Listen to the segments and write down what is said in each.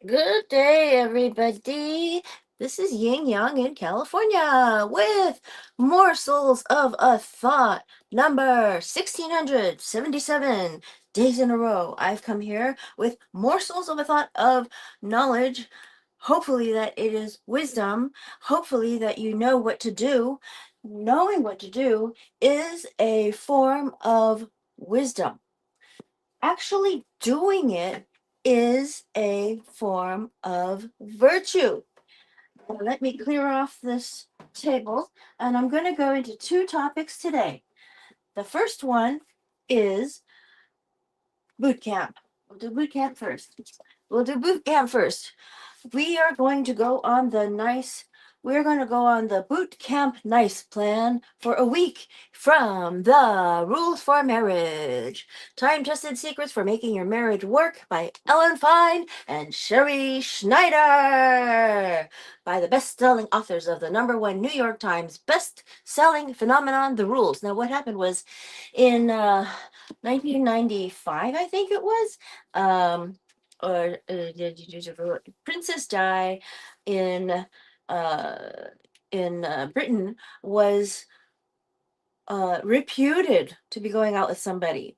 Good day, everybody. This is Ying Yang in California with Morsels of a Thought, number 1677 days in a row. I've come here with morsels of a thought of knowledge. Hopefully, that it is wisdom. Hopefully, that you know what to do. Knowing what to do is a form of wisdom. Actually doing it is a form of virtue. Now, let me clear off this table, and I'm going to go into two topics today. The first one is boot camp. We'll do boot camp first. We'll do boot camp first. We are going to go on the nice we're going to go on the boot camp nice plan for a week from the Rules for Marriage. Time tested secrets for making your marriage work by Fein and Sherrie Schneider, by the best-selling authors of the number one New York Times best-selling phenomenon, The Rules. Now, what happened was in 1995, I think it was, or Princess Di in uh, Britain was reputed to be going out with somebody.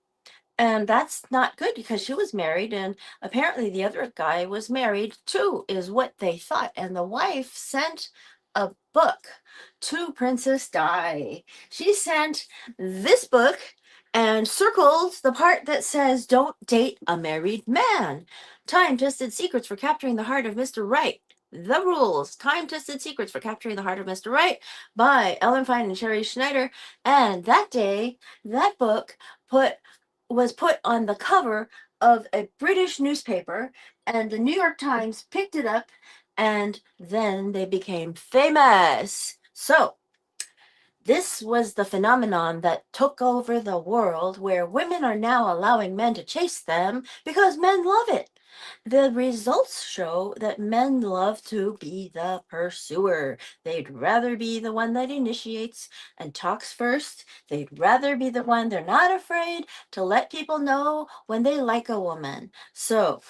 And that's not good because she was married, and apparently the other guy was married too, is what they thought. And the wife sent a book to Princess Di. She sent this book and circled the part that says, "Don't date a married man. Time tested secrets for capturing the heart of Mr. Right." The Rules, Time Tested Secrets for Capturing the Heart of Mr. Right by Ellen Fein and Sherrie Schneider. And that day, that book put was put on the cover of a British newspaper, and the New York Times picked it up, and then they became famous. So, this was the phenomenon that took over the world, where women are now allowing men to chase them because men love it. The results show that men love to be the pursuer. They'd rather be the one that initiates and talks first. They'd rather be the one. They're not afraid to let people know when they like a woman. So,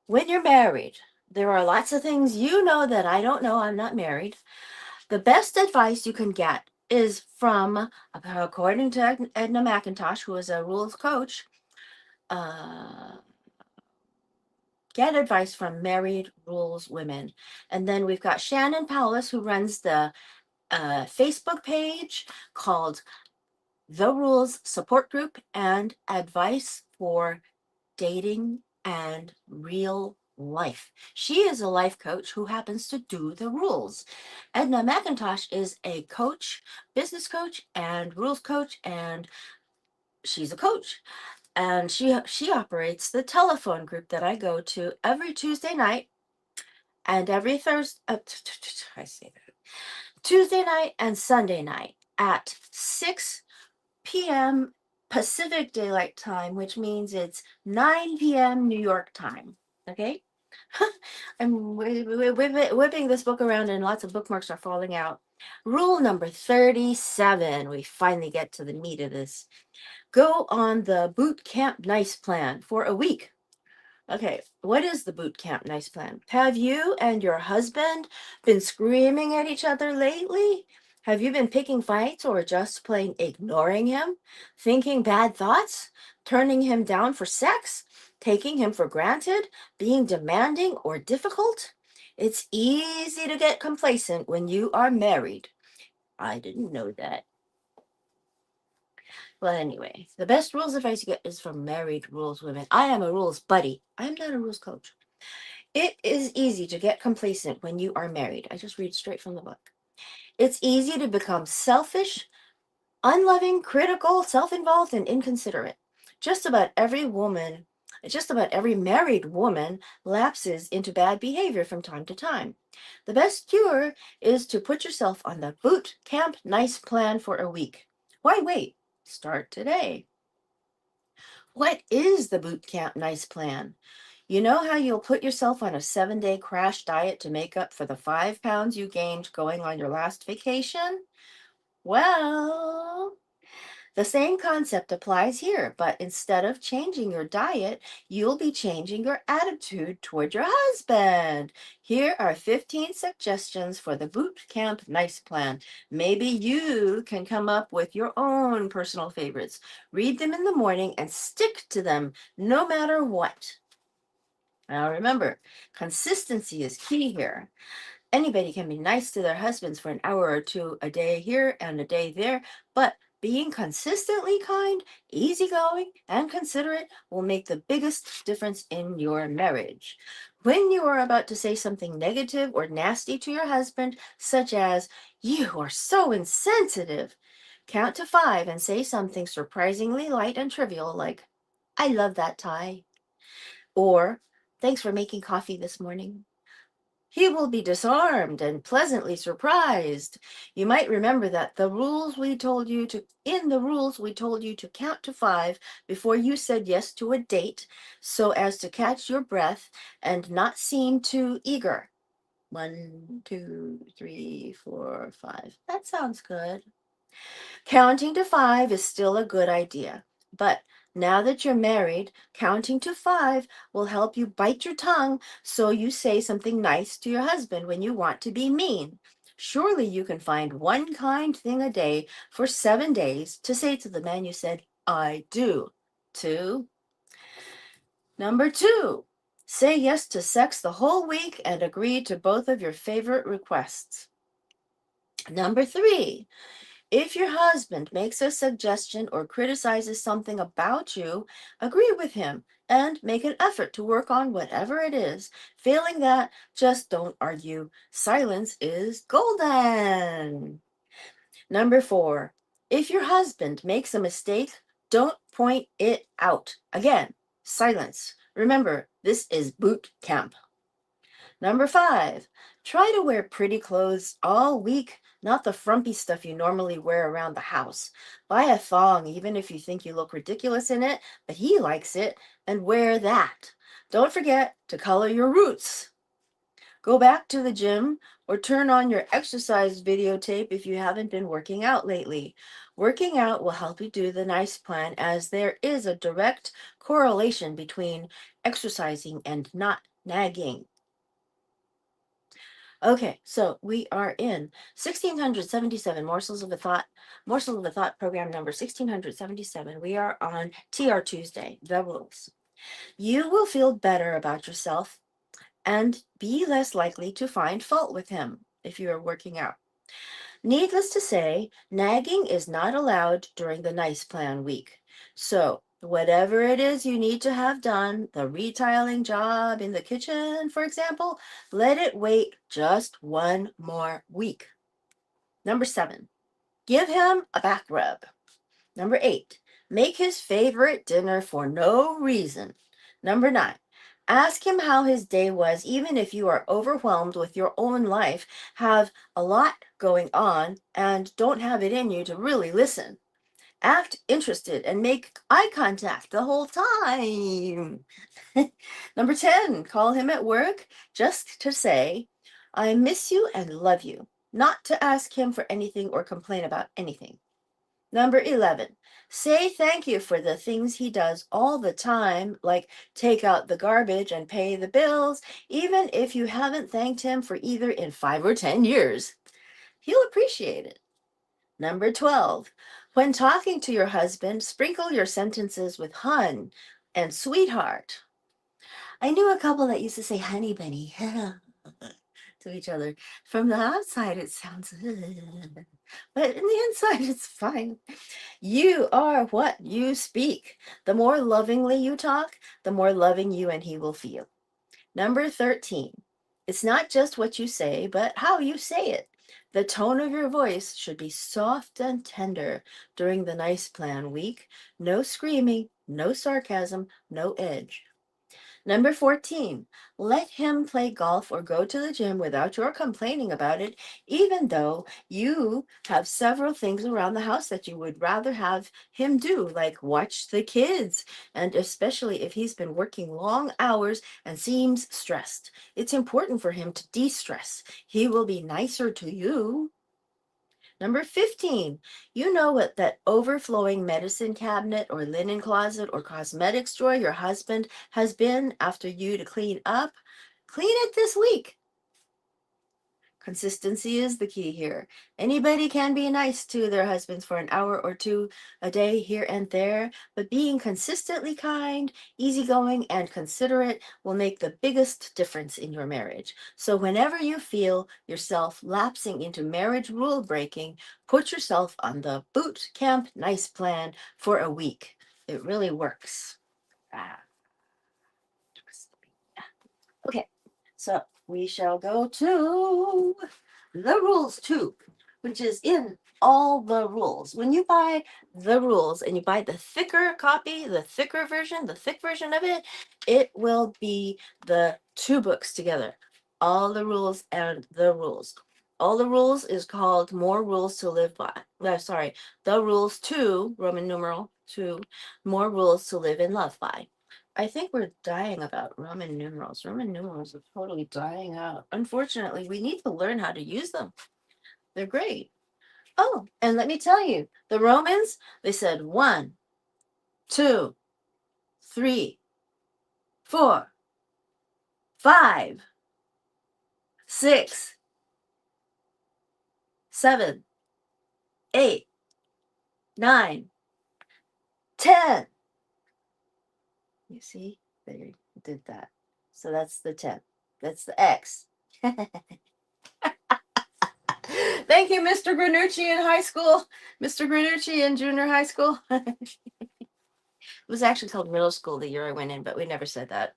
when you're married, there are lots of things you know that I don't know. I'm not married. The best advice you can get is from, according to Edna McIntosh, who is a rules coach, uh, get advice from married rules women. And then we've got Shannon Powlis, who runs the Facebook page called The Rules Support Group and Advice for Dating and Real Life. She is a life coach who happens to do the rules. Edna McIntosh is a coach, business coach, and rules coach, and she's a coach. And she operates the telephone group that I go to every Tuesday night and every Thursday. I say that Tuesday night and Sunday night at 6 p.m. Pacific Daylight Time, which means it's 9 p.m. New York time. Okay? I'm whipping this book around and lots of bookmarks are falling out. Rule number 37. We finally get to the meat of this. Go on the boot camp nice plan for a week. Okay, what is the boot camp nice plan? Have you and your husband been screaming at each other lately? Have you been picking fights or just plain ignoring him? Thinking bad thoughts? Turning him down for sex? Taking him for granted? Being demanding or difficult? It's easy to get complacent when you are married. I didn't know that. Well, anyway, the best rules advice you get is from married rules women. I am a rules buddy. I'm not a rules coach. It is easy to get complacent when you are married. I just read straight from the book. It's easy to become selfish, unloving, critical, self involved, and inconsiderate. Just about every woman, just about every married woman lapses into bad behavior from time to time. The best cure is to put yourself on the boot camp nice plan for a week. Why wait? Start today. What is the boot camp nice plan? You know how you'll put yourself on a 7-day crash diet to make up for the 5 pounds you gained going on your last vacation? Well, The same concept applies here, but instead of changing your diet, you'll be changing your attitude toward your husband. Here are 15 suggestions for the boot camp nice plan. Maybe you can come up with your own personal favorites. Read them in the morning and stick to them no matter what. Now remember, consistency is key here. Anybody can be nice to their husbands for an hour or two a day here and a day there, but being consistently kind, easygoing, and considerate will make the biggest difference in your marriage. When you are about to say something negative or nasty to your husband, such as, "You are so insensitive," count to 5 and say something surprisingly light and trivial like, "I love that tie," or "Thanks for making coffee this morning." He will be disarmed and pleasantly surprised. You might remember that in the rules we told you to count to 5 before you said yes to a date so as to catch your breath and not seem too eager. 1, 2, 3, 4, 5. That sounds good. Counting to 5 is still a good idea, but now that you're married, counting to 5 will help you bite your tongue so you say something nice to your husband when you want to be mean. Surely you can find one kind thing a day for 7 days to say to the man you said, "I do," to. Number 2, say yes to sex the whole week and agree to both of your favorite requests. Number 3, if your husband makes a suggestion or criticizes something about you, agree with him and make an effort to work on whatever it is. Failing that, just don't argue. Silence is golden. Number 4, if your husband makes a mistake, don't point it out. Again, silence. Remember, this is boot camp. Number 5, try to wear pretty clothes all week, not the frumpy stuff you normally wear around the house. Buy a thong, even if you think you look ridiculous in it, but he likes it, and wear that. Don't forget to color your roots. Go back to the gym or turn on your exercise videotape if you haven't been working out lately. Working out will help you do the nice plan as there is a direct correlation between exercising and not nagging. Okay, so we are in 1677 Morsel of a Thought program number 1677. We are on TR Tuesday, the rules. You will feel better about yourself and be less likely to find fault with him if you are working out. Needless to say, nagging is not allowed during the nice plan week. So, whatever it is you need to have done, the retiling job in the kitchen, for example, let it wait just one more week. Number 7, give him a back rub. Number 8, make his favorite dinner for no reason. Number 9, ask him how his day was, even if you are overwhelmed with your own life, have a lot going on, and don't have it in you to really listen. Act interested and make eye contact the whole time. Number 10, call him at work just to say, "I miss you and love you," not to ask him for anything or complain about anything. Number 11, say thank you for the things he does all the time, like take out the garbage and pay the bills, even if you haven't thanked him for either in 5 or 10 years. He'll appreciate it. Number 12, when talking to your husband, sprinkle your sentences with hun and sweetheart. I knew a couple that used to say honey bunny to each other. From the outside, it sounds, but in the inside, it's fine. You are what you speak. The more lovingly you talk, the more loving you and he will feel. Number 13, it's not just what you say, but how you say it. The tone of your voice should be soft and tender during the nice plan week. No screaming, no sarcasm, no edge. Number 14, let him play golf or go to the gym without your complaining about it, even though you have several things around the house that you would rather have him do, like watch the kids, and especially if he's been working long hours and seems stressed. It's important for him to de stress. He will be nicer to you. Number 15, you know what that overflowing medicine cabinet or linen closet or cosmetics drawer your husband has been after you to clean up? Clean it this week. Consistency is the key here. Anybody can be nice to their husbands for an hour or two a day here and there, but being consistently kind, easygoing, and considerate will make the biggest difference in your marriage. So whenever you feel yourself lapsing into marriage rule breaking, put yourself on the boot camp nice plan for a week. It really works. Ah. Okay, so we shall go to the rules too, which is in all the rules. When you buy the rules and you buy the thicker copy, the thicker version, the thick version of it, it will be the two books together. All the rules and the rules. All the rules is called More Rules to Live By. Sorry, the rules two, Roman numeral two, More Rules to Live in Love By. I think we're dying about Roman numerals. Roman numerals are totally dying out. Unfortunately, we need to learn how to use them. They're great. Oh, and let me tell you, the Romans, they said 1, 2, 3, 4, 5, 6, 7, 8, 9, 10. You see, they did that. So that's the 10. That's the X. Thank you, Mr. Granucci in high school. Mr. Granucci in junior high school. It was actually called middle school the year I went in, but we never said that.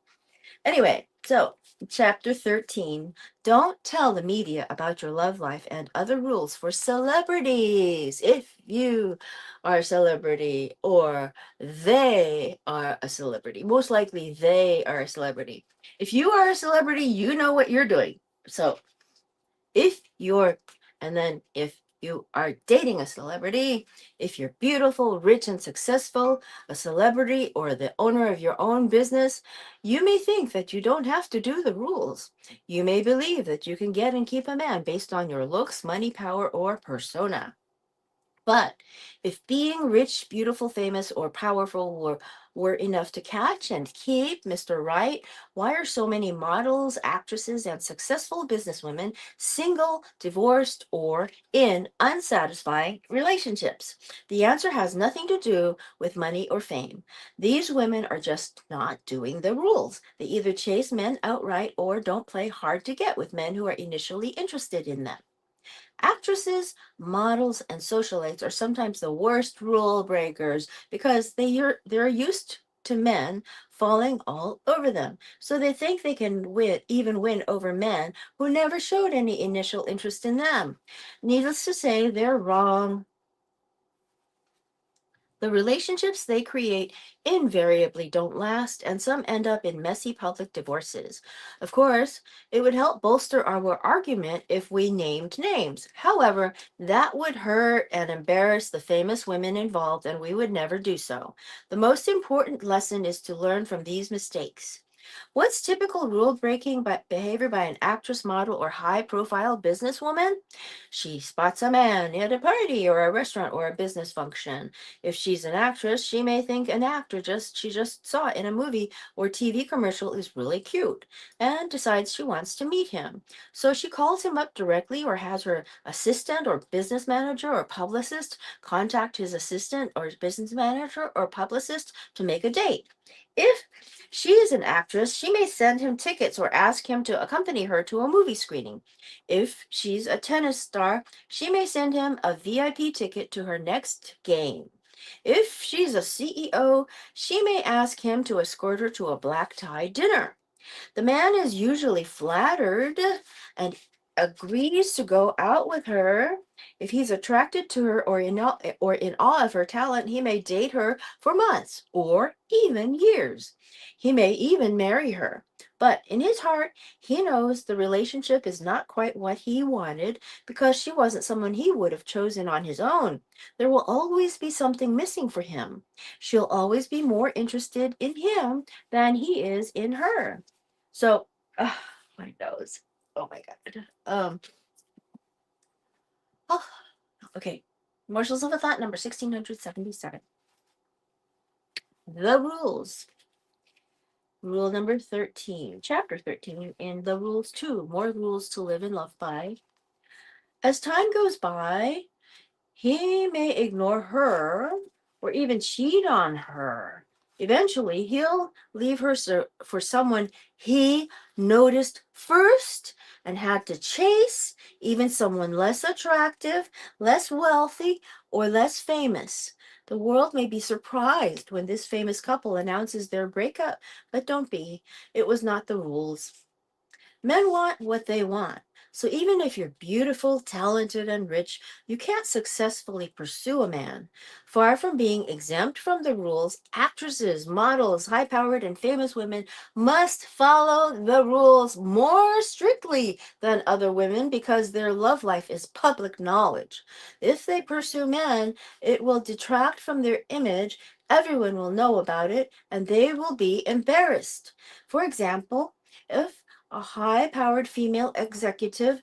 Anyway, so chapter 13, don't tell the media about your love life and other rules for celebrities. If you are a celebrity or they are a celebrity, most likely they are a celebrity. If you are a celebrity, you know what you're doing. So if you're, and then if you are dating a celebrity, if you're beautiful, rich, and successful, a celebrity, or the owner of your own business, you may think that you don't have to do the rules. You may believe that you can get and keep a man based on your looks, money, power, or persona. But if being rich, beautiful, famous, or powerful were enough to catch and keep Mr. Right, why are so many models, actresses, and successful businesswomen single, divorced, or in unsatisfying relationships? The answer has nothing to do with money or fame. These women are just not doing the rules. They either chase men outright or don't play hard to get with men who are initially interested in them. Actresses, models, and socialites are sometimes the worst rule breakers because they're used to men falling all over them. So they think they can win over men who never showed any initial interest in them. Needless to say, they're wrong. The relationships they create invariably don't last, and some end up in messy public divorces. Of course, it would help bolster our argument if we named names. However, that would hurt and embarrass the famous women involved, and we would never do so. The most important lesson is to learn from these mistakes. What's typical rule breaking behavior by an actress, model, or high profile businesswoman? She spots a man at a party or a restaurant or a business function. If she's an actress, she may think an actor she just saw in a movie or TV commercial is really cute and decides she wants to meet him. So she calls him up directly or has her assistant or business manager or publicist contact his assistant or business manager or publicist to make a date. If she is an actress, she may send him tickets or ask him to accompany her to a movie screening. If she's a tennis star, she may send him a VIP ticket to her next game. If she's a CEO, she may ask him to escort her to a black tie dinner. The man is usually flattered and agrees to go out with her. If he's attracted to her or in awe of her talent, he may date her for months or even years. He may even marry her. But in his heart, he knows the relationship is not quite what he wanted because she wasn't someone he would have chosen on his own. There will always be something missing for him. She'll always be more interested in him than he is in her. So, my nose. Oh my God. Oh, Okay. Morsels of a Thought number 1677. The rules. Rule number 13, chapter 13, in the rules 2, more rules to live and love by. As time goes by, he may ignore her or even cheat on her. Eventually, he'll leave her for someone he noticed first and had to chase, even someone less attractive, less wealthy, or less famous. The world may be surprised when this famous couple announces their breakup, but don't be. It was not the rules. Men want what they want. So even if you're beautiful, talented, and rich, you can't successfully pursue a man. Far from being exempt from the rules, actresses, models, high powered, and famous women must follow the rules more strictly than other women because their love life is public knowledge. If they pursue men, it will detract from their image. Everyone will know about it, and they will be embarrassed. For example, if a high powered female executive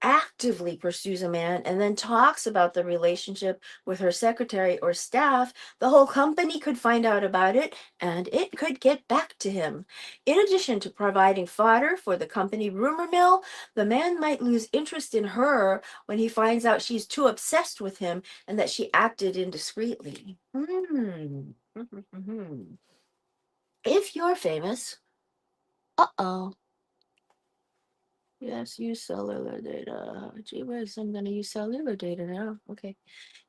actively pursues a man and then talks about the relationship with her secretary or staff, the whole company could find out about it and it could get back to him. In addition to providing fodder for the company rumor mill, the man might lose interest in her when he finds out she's too obsessed with him and that she acted indiscreetly. If you're famous, uh-oh. Yes, use cellular data. Gee whiz, I'm gonna use cellular data now. Okay.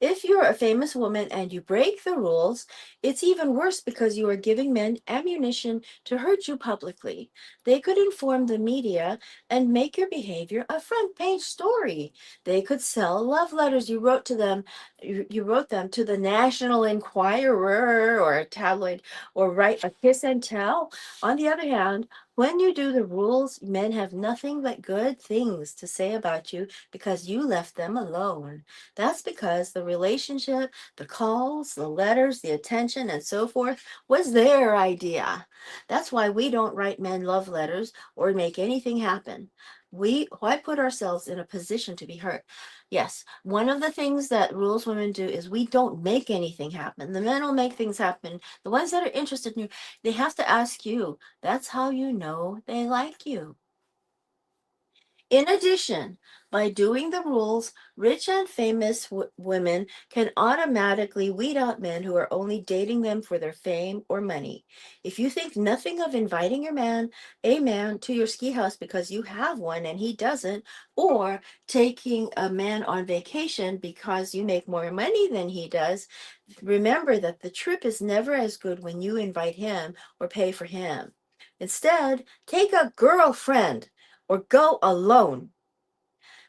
If you're a famous woman and you break the rules, it's even worse because you are giving men ammunition to hurt you publicly. They could inform the media and make your behavior a front page story. They could sell love letters you wrote to them, you wrote them to the National Enquirer or a tabloid, or write a kiss and tell. On the other hand, when you do the rules, men have nothing but good things to say about you because you left them alone. That's because the relationship, the calls, the letters, the attention, and so forth was their idea. That's why we don't write men love letters or make anything happen. Why put ourselves in a position to be hurt? Yes, one of the things that rules women do is we don't make anything happen. The men will make things happen. The ones that are interested in you, they have to ask you. That's how you know they like you. In addition, by doing the rules, rich and famous women can automatically weed out men who are only dating them for their fame or money. If you think nothing of inviting a man to your ski house because you have one and he doesn't, or taking a man on vacation because you make more money than he does, remember that the trip is never as good when you invite him or pay for him. Instead, take a girlfriend or go alone.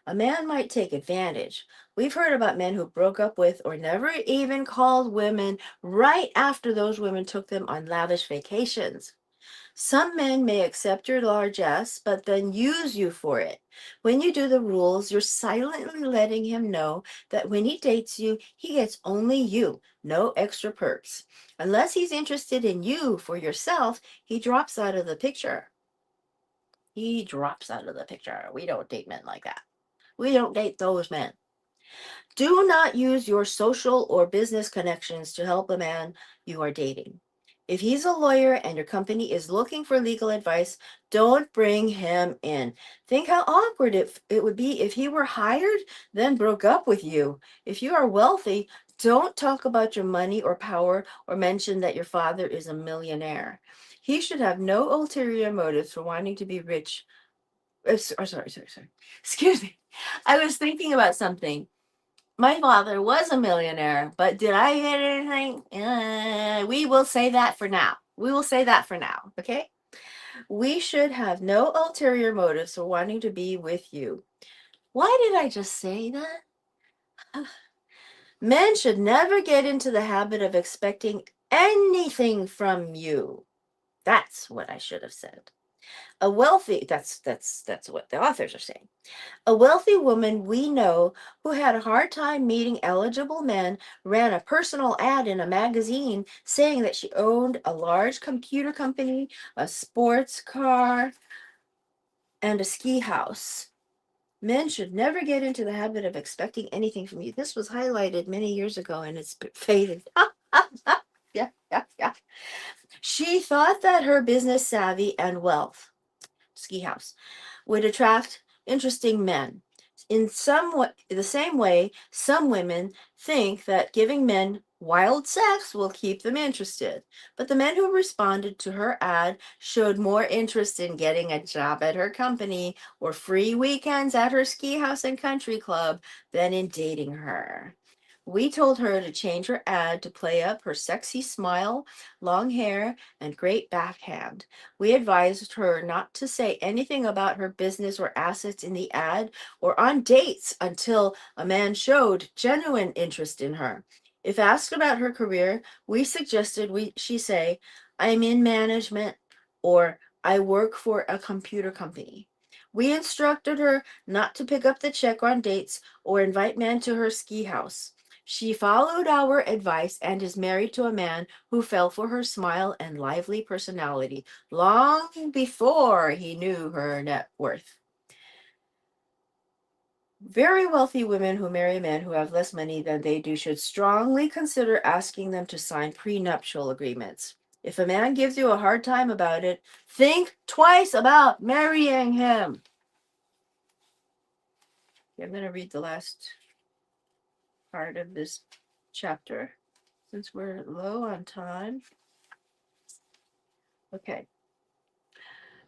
A man might take advantage. We've heard about men who broke up with or never even called women right after those women took them on lavish vacations. Some men may accept your largesse, but then use you for it. When you do the rules, you're silently letting him know that when he dates you, he gets only you, no extra perks. Unless he's interested in you for yourself, he drops out of the picture. He drops out of the picture. We don't date men like that. We don't date those men. Do not use your social or business connections to help a man you are dating. If he's a lawyer and your company is looking for legal advice, don't bring him in. Think how awkward it would be if he were hired, then broke up with you. If you are wealthy, don't talk about your money or power or mention that your father is a millionaire. He should have no ulterior motives for wanting to be rich. Sorry. Excuse me. I was thinking about something. My father was a millionaire, but did I get anything? We will say that for now. We will say that for now, okay? We should have no ulterior motives for wanting to be with you. Why did I just say that? Men should never get into the habit of expecting anything from you. That's what I should have said. A wealthy, that's what the authors are saying. A wealthy woman we know who had a hard time meeting eligible men ran a personal ad in a magazine saying that she owned a large computer company, a sports car, and a ski house. Men should never get into the habit of expecting anything from you. This was highlighted many years ago and it's faded. Yeah, yeah, yeah. She thought that her business savvy and wealth, ski house, would attract interesting men. In some way, the same way, some women think that giving men wild sex will keep them interested. But the men who responded to her ad showed more interest in getting a job at her company or free weekends at her ski house and country club than in dating her. We told her to change her ad to play up her sexy smile, long hair, and great backhand. We advised her not to say anything about her business or assets in the ad or on dates until a man showed genuine interest in her. If asked about her career, we suggested she say, "I'm in management," or "I work for a computer company." We instructed her not to pick up the check on dates or invite men to her ski house. She followed our advice and is married to a man who fell for her smile and lively personality long before he knew her net worth. Very wealthy women who marry men who have less money than they do should strongly consider asking them to sign prenuptial agreements. If a man gives you a hard time about it, think twice about marrying him. I'm going to read the last part of this chapter since we're low on time. Okay.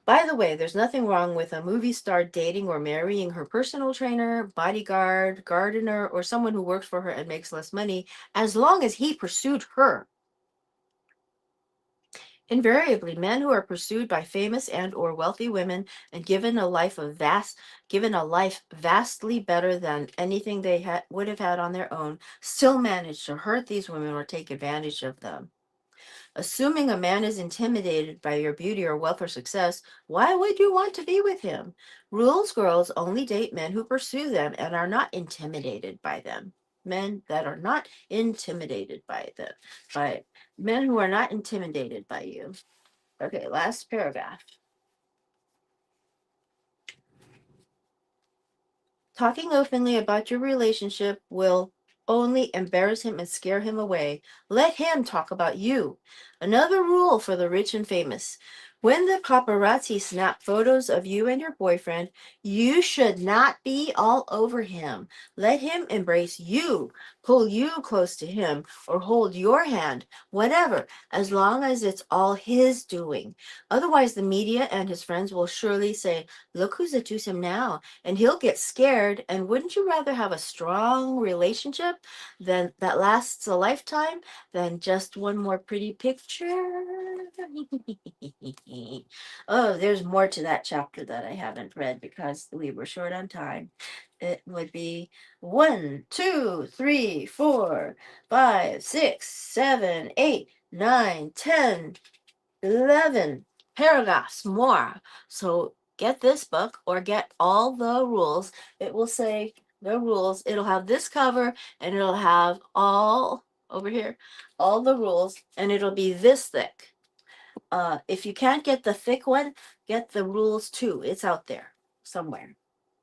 By the way, there's nothing wrong with a movie star dating or marrying her personal trainer, bodyguard, gardener, or someone who works for her and makes less money, as long as he pursued her. Invariably, men who are pursued by famous and or wealthy women and given a life vastly better than anything they would have had on their own, still manage to hurt these women or take advantage of them. Assuming a man is intimidated by your beauty or wealth or success, why would you want to be with him? Rules girls only date men who pursue them and are not intimidated by them. Men that are not intimidated by men who are not intimidated by you. Okay, last paragraph. Talking openly about your relationship will only embarrass him and scare him away. Let him talk about you. Another rule for the rich and famous. When the paparazzi snap photos of you and your boyfriend, you should not be all over him. Let him embrace you, pull you close to him, or hold your hand, whatever, as long as it's all his doing. Otherwise, the media and his friends will surely say, "Look who's at him now," and he'll get scared. And wouldn't you rather have a strong relationship that lasts a lifetime than just one more pretty picture? Oh, there's more to that chapter that I haven't read because we were short on time. It would be 1, 2, 3, 4, 5, 6, 7, 8, 9, 10, 11 paragraphs more. So get this book or get all the rules. It will say the rules. It'll have this cover and it'll have all over here, all the rules, and it'll be this thick. If you can't get the thick one, get the rules too. It's out there somewhere.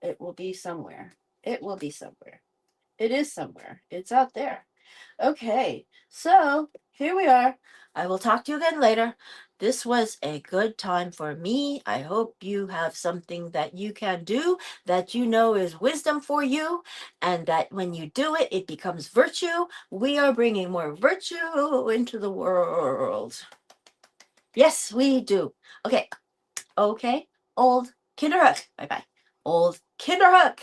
It will be somewhere. It will be somewhere. It is somewhere. It's out there. Okay, so here we are. I will talk to you again later. This was a good time for me. I hope you have something that you can do that you know is wisdom for you, and that when you do it, it becomes virtue. We are bringing more virtue into the world. Yes, we do. Okay, okay. Old Kinderhook. Bye bye. Old Kinderhook.